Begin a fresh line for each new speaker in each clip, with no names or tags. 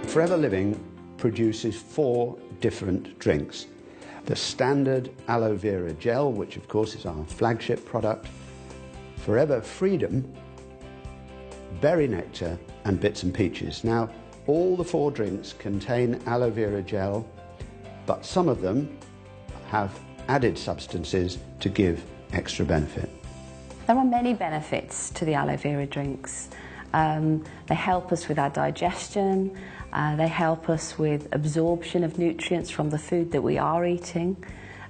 Forever Living produces 4 different drinks. The standard aloe vera gel, which of course is our flagship product, Forever Freedom, Berry Nectar and Bits and Peaches. Now, all the 4 drinks contain aloe vera gel, but some of them have added substances to give extra benefit.
There are many benefits to the aloe vera drinks. They help us with our digestion, they help us with absorption of nutrients from the food that we are eating.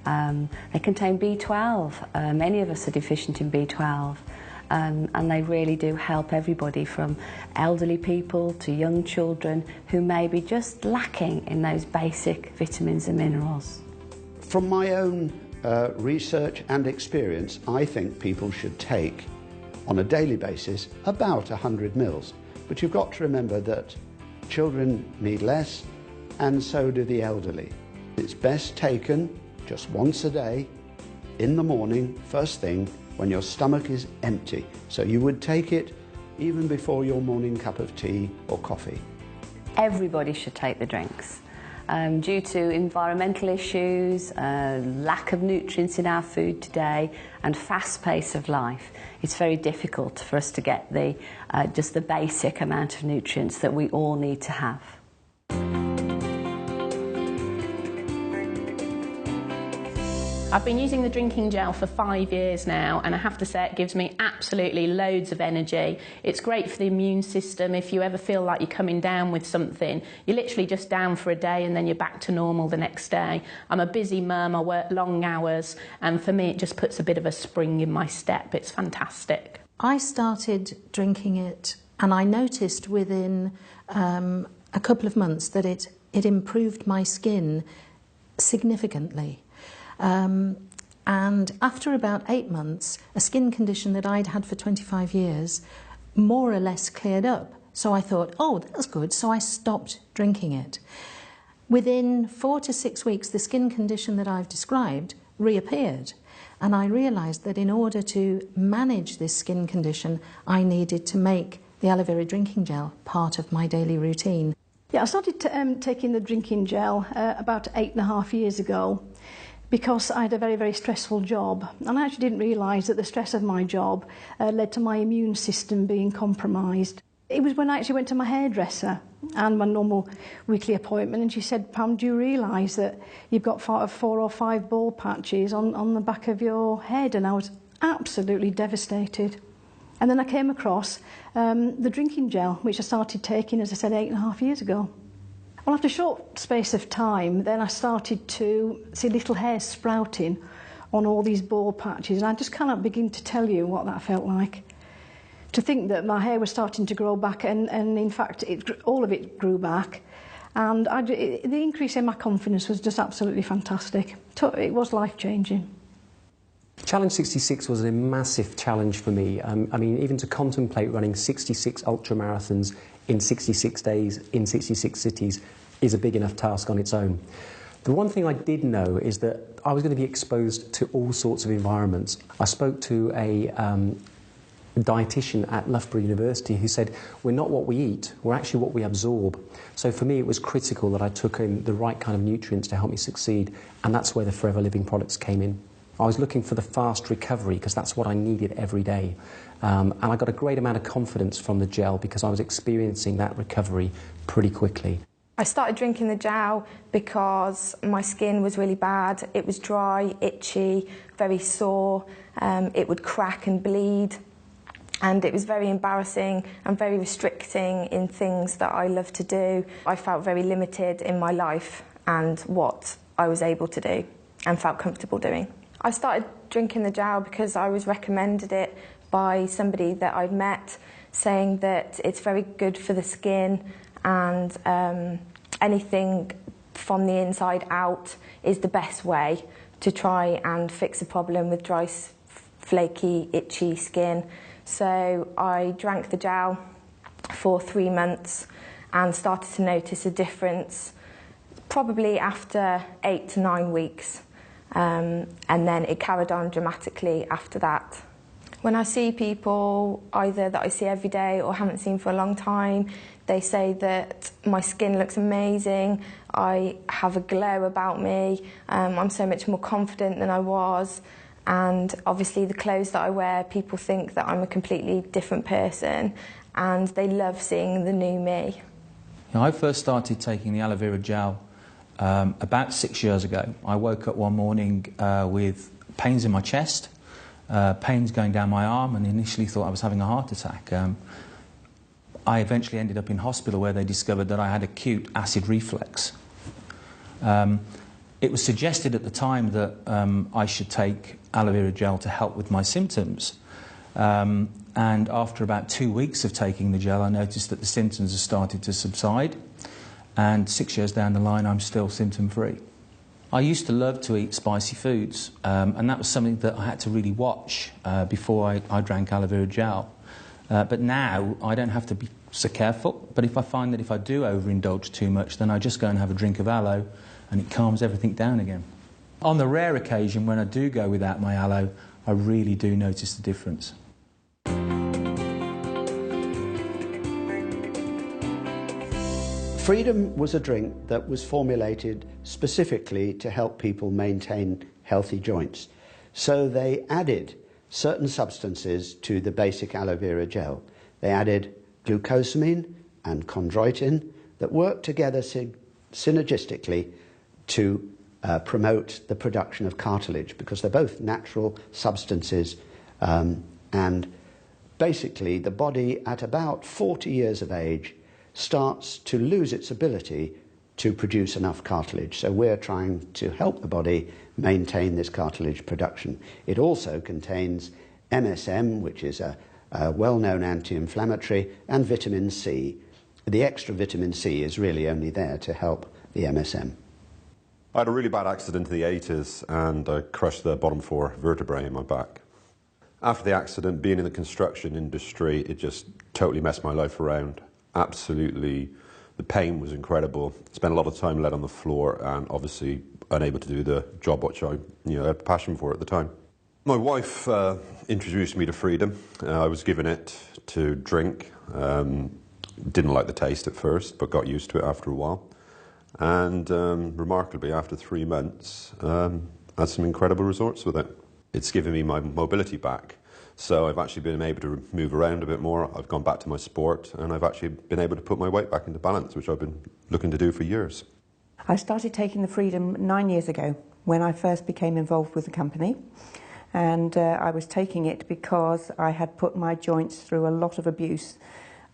They contain B12. Many of us are deficient in B12. And they really do help everybody from elderly people to young children who may be just lacking in those basic vitamins and minerals.
From my own research and experience, I think people should take on a daily basis about 100 mils. But you've got to remember that children need less and so do the elderly. It's best taken just once a day in the morning, first thing, when your stomach is empty. So you would take it even before your morning cup of tea or coffee.
Everybody should take the drinks. Due to environmental issues, lack of nutrients in our food today and fast pace of life, it's very difficult for us to get just the basic amount of nutrients that we all need to have.
I've been using the drinking gel for 5 years now, and I have to say it gives me absolutely loads of energy. It's great for the immune system. If you ever feel like you're coming down with something, you're literally just down for a day and then you're back to normal the next day. I'm a busy mum, I work long hours, and for me it just puts a bit of a spring in my step. It's fantastic.
I started drinking it and I noticed within a couple of months that it improved my skin significantly. And after about 8 months, a skin condition that I'd had for 25 years more or less cleared up. So I thought, oh, that's good. So I stopped drinking it. Within 4 to 6 weeks, the skin condition that I've described reappeared. And I realised that in order to manage this skin condition, I needed to make the aloe vera drinking gel part of my daily routine.
Yeah, I started taking the drinking gel about 8.5 years ago, because I had a very, very stressful job. And I actually didn't realise that the stress of my job led to my immune system being compromised. It was when I actually went to my hairdresser and my normal weekly appointment, and she said, Pam, do you realise that you've got 4 or 5 bald patches on the back of your head? And I was absolutely devastated. And then I came across the drinking gel, which I started taking, as I said, 8.5 years ago. Well, after a short space of time, then I started to see little hairs sprouting on all these bald patches, and I just cannot begin to tell you what that felt like. To think that my hair was starting to grow back, and in fact, all of it grew back, and the increase in my confidence was just absolutely fantastic. It was life-changing.
Challenge 66 was a massive challenge for me. I mean, even to contemplate running 66 ultramarathons in 66 days, in 66 cities, is a big enough task on its own. The one thing I did know is that I was going to be exposed to all sorts of environments. I spoke to a dietitian at Loughborough University who said, we're not what we eat, we're actually what we absorb. So for me it was critical that I took in the right kind of nutrients to help me succeed, and that's where the Forever Living products came in. I was looking for the fast recovery because that's what I needed every day. And I got a great amount of confidence from the gel because I was experiencing that recovery pretty quickly.
I started drinking the gel because my skin was really bad. It was dry, itchy, very sore. It would crack and bleed. And it was very embarrassing and very restricting in things that I love to do. I felt very limited in my life and what I was able to do and felt comfortable doing. I started drinking the gel because I was recommended it by somebody that I'd met, saying that it's very good for the skin and anything from the inside out is the best way to try and fix a problem with dry, flaky, itchy skin. So I drank the gel for 3 months and started to notice a difference probably after 8 to 9 weeks. And then it carried on dramatically after that. When I see people either that I see every day or haven't seen for a long time, They say that my skin looks amazing, I have a glow about me, I'm so much more confident than I was, and obviously the clothes that I wear, people think that I'm a completely different person, and they love seeing the new me.
I first started taking the aloe vera gel about 6 years ago. I woke up one morning with pains in my chest, pains going down my arm, and initially thought I was having a heart attack. I eventually ended up in hospital where they discovered that I had acute acid reflux. It was suggested at the time that I should take aloe vera gel to help with my symptoms. And after about 2 weeks of taking the gel, I noticed that the symptoms had started to subside. And 6 years down the line, I'm still symptom-free. I used to love to eat spicy foods, and that was something that I had to really watch before I drank aloe vera gel. But now, I don't have to be so careful. But if I find that if I do overindulge too much, then I just go and have a drink of aloe, and it calms everything down again. On the rare occasion when I do go without my aloe, I really do notice the difference.
Freedom was a drink that was formulated specifically to help people maintain healthy joints. So they added certain substances to the basic aloe vera gel. They added glucosamine and chondroitin that work together synergistically to promote the production of cartilage, because they're both natural substances, and basically the body at about 40 years of age starts to lose its ability to produce enough cartilage. So we're trying to help the body maintain this cartilage production. It also contains MSM, which is a well-known anti-inflammatory, and vitamin C. The extra vitamin C is really only there to help the MSM.
I had a really bad accident in the 80s and I crushed the bottom 4 vertebrae in my back. After the accident, being in the construction industry, it just totally messed my life around. Absolutely, the pain was incredible. Spent a lot of time laid on the floor and obviously unable to do the job which I had a passion for at the time. My wife introduced me to Freedom. I was given it to drink. Didn't like the taste at first, but got used to it after a while. And remarkably, after 3 months, had some incredible results with it. It's given me my mobility back. So I've actually been able to move around a bit more. I've gone back to my sport, and I've actually been able to put my weight back into balance, which I've been looking to do for years.
I started taking the Freedom 9 years ago when I first became involved with the company. And I was taking it because I had put my joints through a lot of abuse.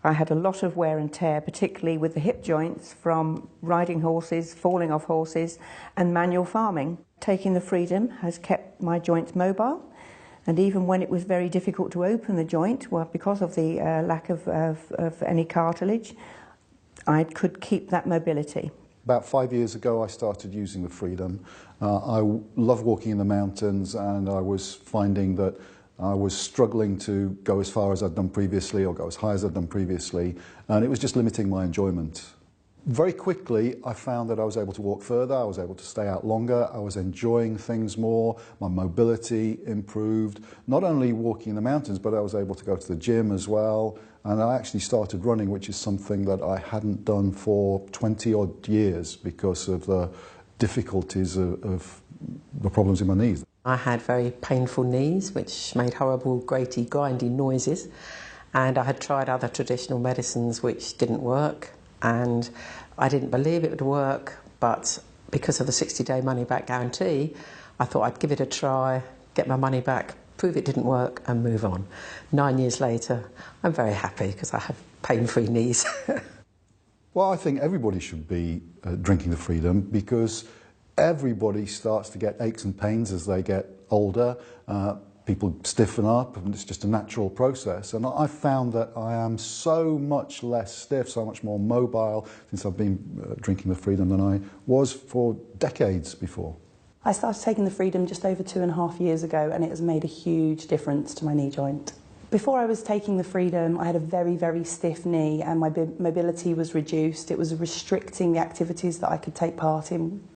I had a lot of wear and tear, particularly with the hip joints from riding horses, falling off horses, and manual farming. Taking the Freedom has kept my joints mobile. And even when it was very difficult to open the joint, well, because of the lack of any cartilage, I could keep that mobility.
About 5 years ago, I started using the Freedom. I love walking in the mountains, and I was finding that I was struggling to go as far as I'd done previously or go as high as I'd done previously, and it was just limiting my enjoyment. Very quickly, I found that I was able to walk further, I was able to stay out longer, I was enjoying things more, my mobility improved. Not only walking in the mountains, but I was able to go to the gym as well. And I actually started running, which is something that I hadn't done for 20-odd years because of the difficulties of the problems in my knees.
I had very painful knees, which made horrible, graty, grindy noises. And I had tried other traditional medicines which didn't work. And I didn't believe it would work, but because of the 60-day money-back guarantee, I thought I'd give it a try, get my money back, prove it didn't work, and move on. 9 years later, I'm very happy because I have pain-free knees.
Well, I think everybody should be drinking the Freedom because everybody starts to get aches and pains as they get older. People stiffen up, and it's just a natural process. And I've found that I am so much less stiff, so much more mobile since I've been drinking the Freedom than I was for decades before.
I started taking the Freedom just over 2.5 years ago, and it has made a huge difference to my knee joint. Before I was taking the Freedom, I had a very, very stiff knee, and my mobility was reduced. It was restricting the activities that I could take part in.